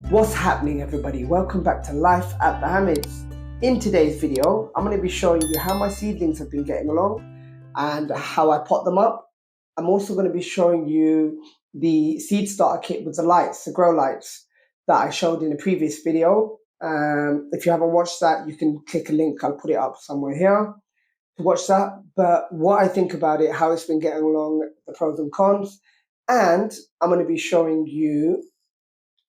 What's happening, everybody? Welcome back to Life at the Hamids. In today's video, I'm going to be showing you how my seedlings have been getting along and how I pot them up. I'm also going to be showing you the seed starter kit with the lights, the grow lights that I showed in a previous video. If you haven't watched that, you can click a link. I'll put it up somewhere here to watch that. But what I think about it, how it's been getting along, the pros and cons, and I'm going to be showing you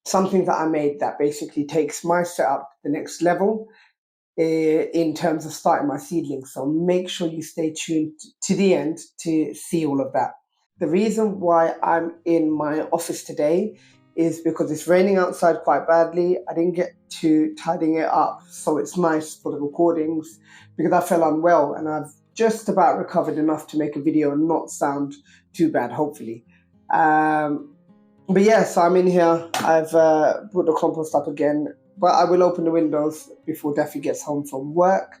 something that I made that basically takes my setup to the next level in terms of starting my seedlings. So make sure you stay tuned to the end to see all of that. The reason why I'm in my office today is because it's raining outside quite badly. I didn't get to tidying it up, so it's nice for the recordings because I fell unwell and I've just about recovered enough to make a video and not sound too bad, hopefully. But yeah, so I'm in here. I've put the compost up again, but I will open the windows before Daffy gets home from work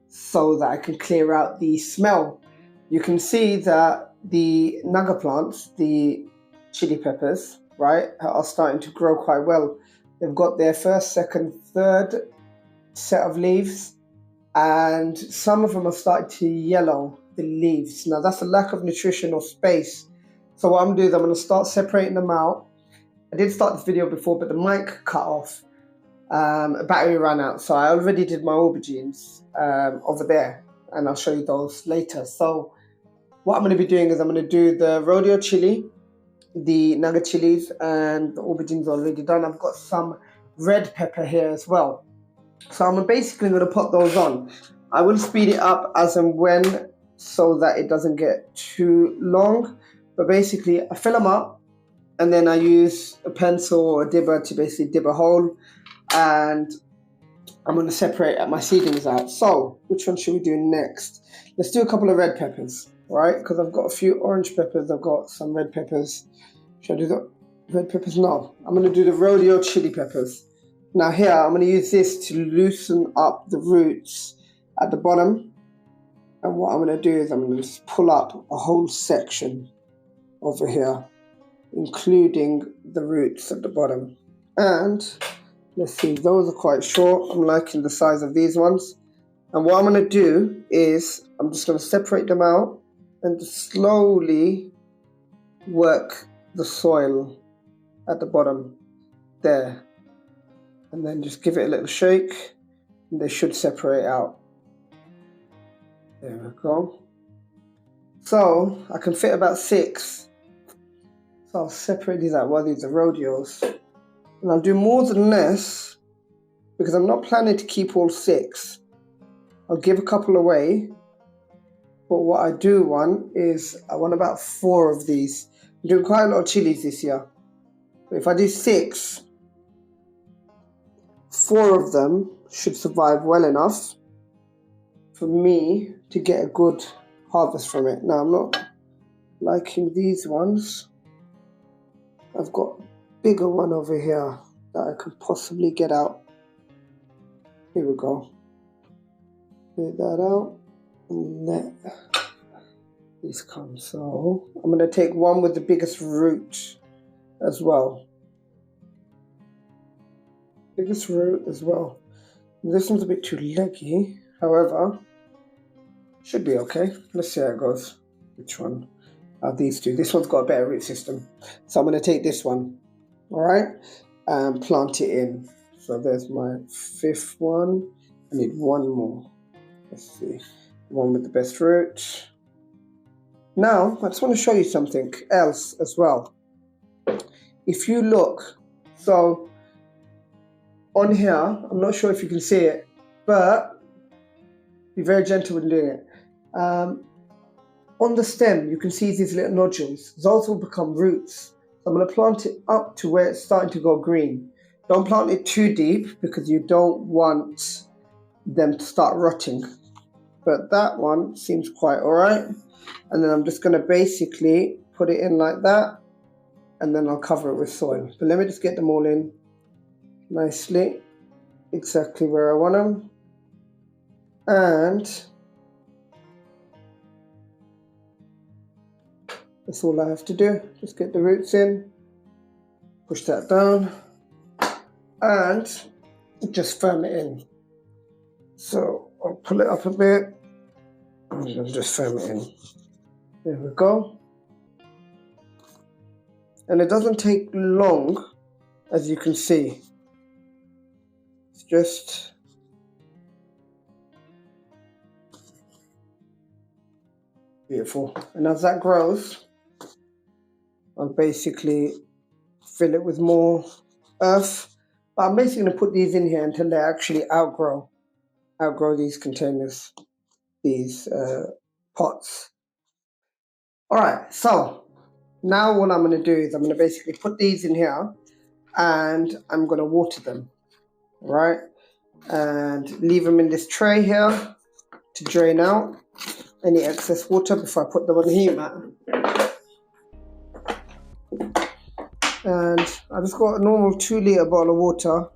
so that I can clear out the smell. You can see that the nugget plants, the chili peppers, right, are starting to grow quite well. They've got their first, second, third set of leaves, and some of them are starting to yellow, the leaves. Now that's a lack of nutrition or space. So what I'm doing is I'm going to start separating them out. I did start this video before, but the mic cut off. A battery ran out. So I already did my aubergines over there, and I'll show you those later. So what I'm going to be doing is I'm going to do the rodeo chili, the nugget chilies, and the aubergines already done. I've got some red pepper here as well. So I'm basically going to put those on. I will speed it up as and when so that it doesn't get too long. But basically, I fill them up and then I use a pencil or a dibber to basically dib a hole. And I'm going to separate my seedlings out. So which one should we do next? Let's do a couple of red peppers, right? Because I've got a few orange peppers. I've got some red peppers. Should I do the red peppers? No. I'm going to do the rodeo chili peppers. Now here, I'm going to use this to loosen up the roots at the bottom. And what I'm going to do is I'm going to just pull up a whole section over here, including the roots at the bottom. And let's see, those are quite short. I'm liking the size of these ones. And what I'm going to do is I'm just going to separate them out and just slowly work the soil at the bottom there. And then just give it a little shake and they should separate out. There we go. So I can fit about 6. So I'll separate these out. Well, these are rodeos. And I'll do more than less because I'm not planning to keep all 6. I'll give a couple away. But what I do want is I want about 4 of these. I'm doing quite a lot of chilies this year. But if I do 6, 4 of them should survive well enough for me to get a good harvest from it. Now I'm not liking these ones. I've got a bigger one over here that I can possibly get out. Here we go. Get that out and let these come. So I'm going to take one with the biggest root as well. Biggest root as well. This one's a bit too leggy, however, should be okay. Let's see how it goes. Which one? These two. This one's got a better root system. So I'm going to take this one, all right, and plant it in. So there's my 5th one. I need one more. Let's see. One with the best root. Now, I just want to show you something else as well. If you look, so on here, I'm not sure if you can see it, but be very gentle when doing it. On the stem, you can see these little nodules. Those will become roots. So I'm going to plant it up to where it's starting to go green. Don't plant it too deep because you don't want them to start rotting. But that one seems quite all right. And then I'm just going to basically put it in like that. And then I'll cover it with soil. But let me just get them all in nicely, exactly where I want them. And that's all I have to do. Just get the roots in, push that down, and just firm it in. So I'll pull it up a bit and just firm it in. There we go. And it doesn't take long, as you can see. It's just beautiful. And as that grows, I'll basically fill it with more earth. But I'm basically going to put these in here until they actually outgrow these containers, these pots. All right, so now what I'm going to do is I'm going to basically put these in here and I'm going to water them, all right? And leave them in this tray here to drain out any excess water before I put them on the heat mat. And I just got a normal 2-litre bottle of water,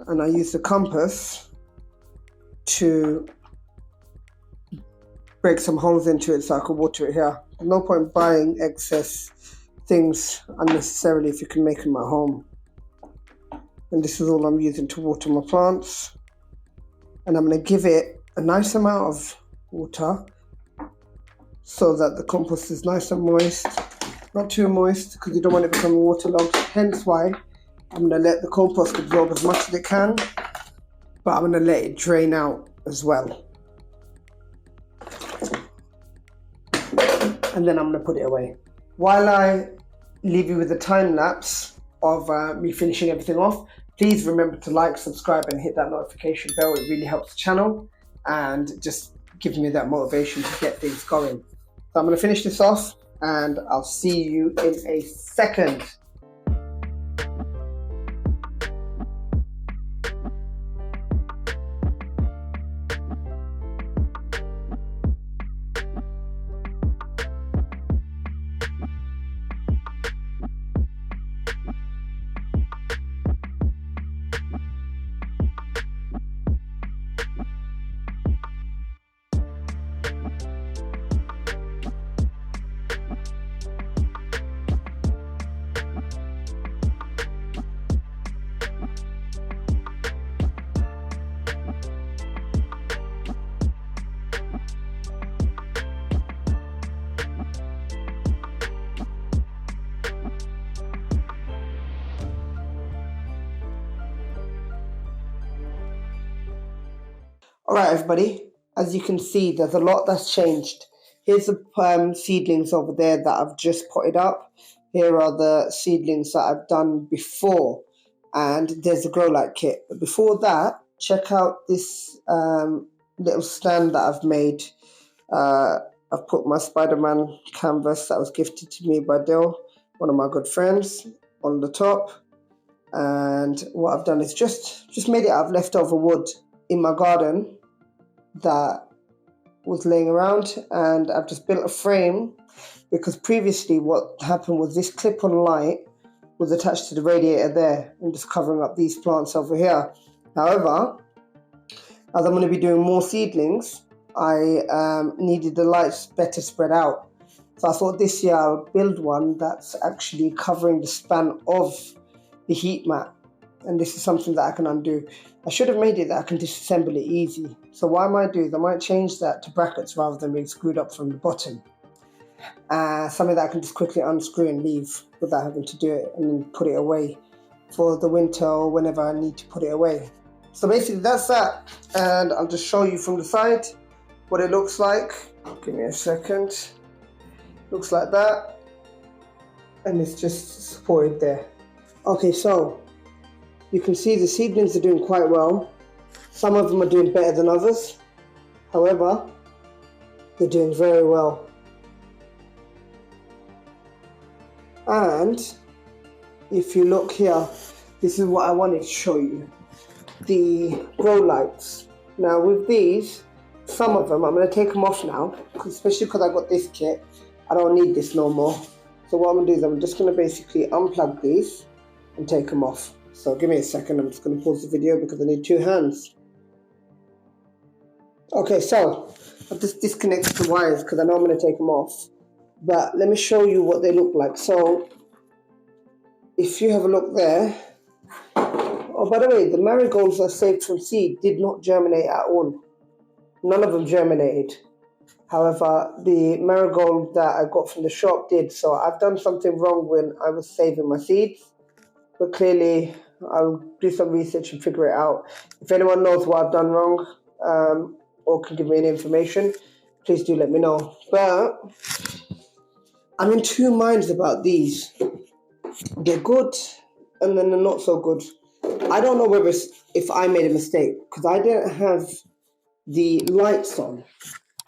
and I use the compass to break some holes into it so I can water it here. There's no point buying excess things unnecessarily if you can make them at home. And this is all I'm using to water my plants. And I'm going to give it a nice amount of water so that the compost is nice and moist. Not too moist because you don't want it becoming waterlogged. Hence why I'm going to let the compost absorb as much as it can, but I'm going to let it drain out as well. And then I'm going to put it away. While I leave you with a time lapse of me finishing everything off, please remember to like, subscribe and hit that notification bell. It really helps the channel and just gives me that motivation to get things going. So I'm going to finish this off and I'll see you in a second. All right, everybody, as you can see, there's a lot that's changed. Here's the seedlings over there that I've just potted up. Here are the seedlings that I've done before, and there's the grow light kit. But before that, check out this little stand that I've made. I've put my Spider-Man canvas that was gifted to me by Dill, one of my good friends, on the top. And what I've done is just made it out of leftover wood in my garden that was laying around, and I've just built a frame because previously what happened was this clip-on light was attached to the radiator there and just covering up these plants over here. However, as I'm going to be doing more seedlings, I needed the lights better spread out. So I thought this year I would build one that's actually covering the span of the heat mat. And this is something that I can undo. I should have made it that I can disassemble it easy. So what I might do is I might change that to brackets rather than being screwed up from the bottom. Something that I can just quickly unscrew and leave without having to do it and then put it away for the winter or whenever I need to put it away. So basically that's that. And I'll just show you from the side what it looks like. Give me a second. Looks like that. And it's just supported there. Okay, so you can see the seedlings are doing quite well. Some of them are doing better than others. However, they're doing very well. And if you look here, this is what I wanted to show you. The grow lights. Now with these, some of them, I'm going to take them off now, especially because I got this kit. I don't need this no more. So what I'm going to do is I'm just going to basically unplug these and take them off. So give me a second, I'm just going to pause the video because I need 2 hands. Okay, so I've just disconnected the wires because I know I'm going to take them off. But let me show you what they look like. So if you have a look there, Oh, by the way, the marigolds I saved from seed did not germinate at all. None of them germinated. However, the marigold that I got from the shop did. So I've done something wrong when I was saving my seeds. But clearly, I'll do some research and figure it out. If anyone knows what I've done wrong or can give me any information, please do let me know. But I'm in two minds about these. They're good and then they're not so good. I don't know whether if I made a mistake because I didn't have the lights on,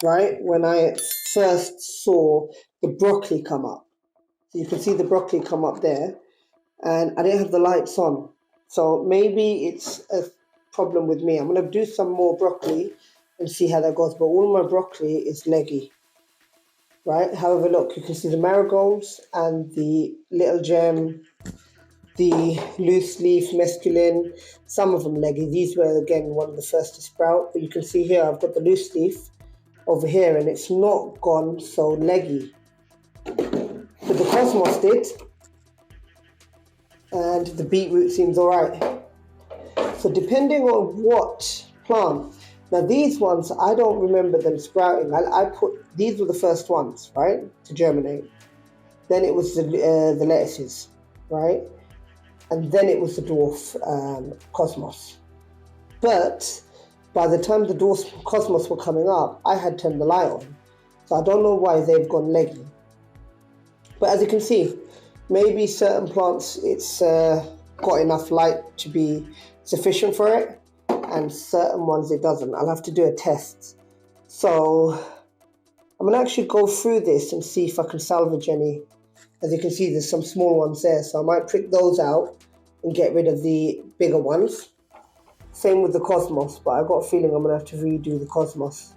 right? When I first saw the broccoli come up. So you can see the broccoli come up there and I didn't have the lights on. So maybe it's a problem with me. I'm going to do some more broccoli and see how that goes. But all my broccoli is leggy, right? However, look, you can see the marigolds and the little gem, the loose leaf mesclun, some of them leggy. These were, again, one of the first to sprout. But you can see here, I've got the loose leaf over here and it's not gone so leggy. But the cosmos did. And the beetroot seems all right. So depending on what plant, now these ones, I don't remember them sprouting. These were the first ones, right, to germinate. Then it was the lettuces, right? And then it was the dwarf cosmos. But by the time the dwarf cosmos were coming up, I had turned the light on. So I don't know why they've gone leggy. But as you can see, maybe certain plants, it's got enough light to be sufficient for it, and certain ones it doesn't. I'll have to do a test. So I'm gonna actually go through this and see if I can salvage any. As you can see, there's some small ones there, so I might prick those out and get rid of the bigger ones. Same with the cosmos, but I've got a feeling I'm gonna have to redo the cosmos.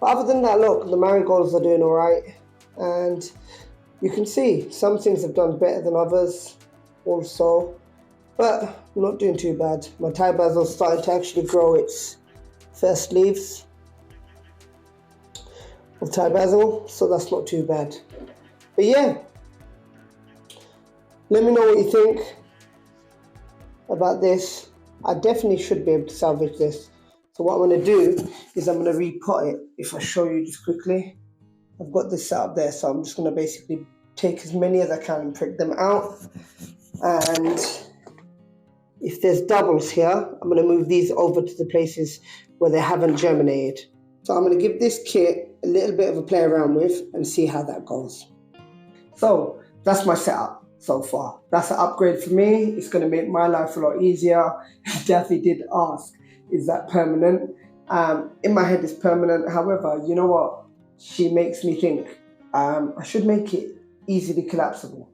But other than that, look, the marigolds are doing all right, and you can see some things have done better than others also, but not doing too bad. My Thai basil's starting to actually grow its first leaves of Thai basil, so that's not too bad. But yeah, let me know what you think about this. I definitely should be able to salvage this. So what I'm going to do is I'm going to repot it. If I show you just quickly, I've got this set up there, so I'm just going to basically take as many as I can and prick them out. And if there's doubles here, I'm going to move these over to the places where they haven't germinated. So I'm going to give this kit a little bit of a play around with and see how that goes. So that's my setup so far. That's an upgrade for me. It's going to make my life a lot easier. Daffy did ask, is that permanent? In my head it's permanent. However, you know what? She makes me think I should make it easily collapsible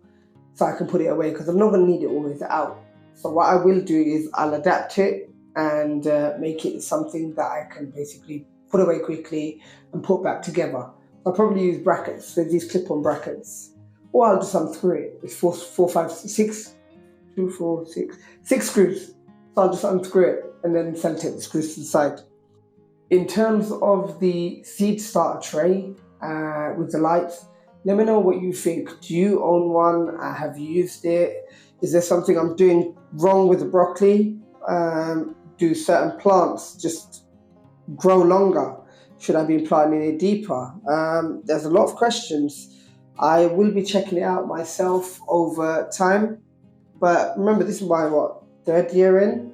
so I can put it away, because I'm not going to need it always out. So what I will do is I'll adapt it and make it something that I can basically put away quickly and put back together. I'll probably use brackets, so these clip-on brackets, or I'll just unscrew it. It's 6 screws. So I'll just unscrew it and then sellotape the screws to the side. In terms of the seed starter tray with the lights, let me know what you think. Do you own one? Have you used it? Is there something I'm doing wrong with the broccoli? Do certain plants just grow longer? Should I be planting it deeper? There's a lot of questions. I will be checking it out myself over time. But remember, this is my, third year in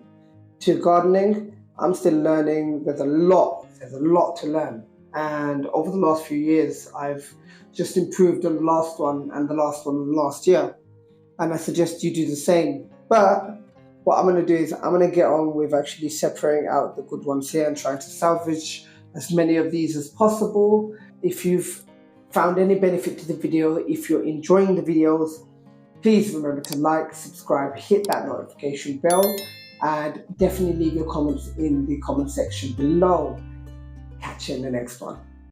to gardening. I'm still learning. There's a lot to learn. And over the last few years, I've just improved on the last one and the last one last year. And I suggest you do the same. But what I'm going to do is I'm going to get on with actually separating out the good ones here and trying to salvage as many of these as possible. If you've found any benefit to the video, if you're enjoying the videos, please remember to like, subscribe, hit that notification bell, and definitely leave your comments in the comment section below. Catch you in the next one.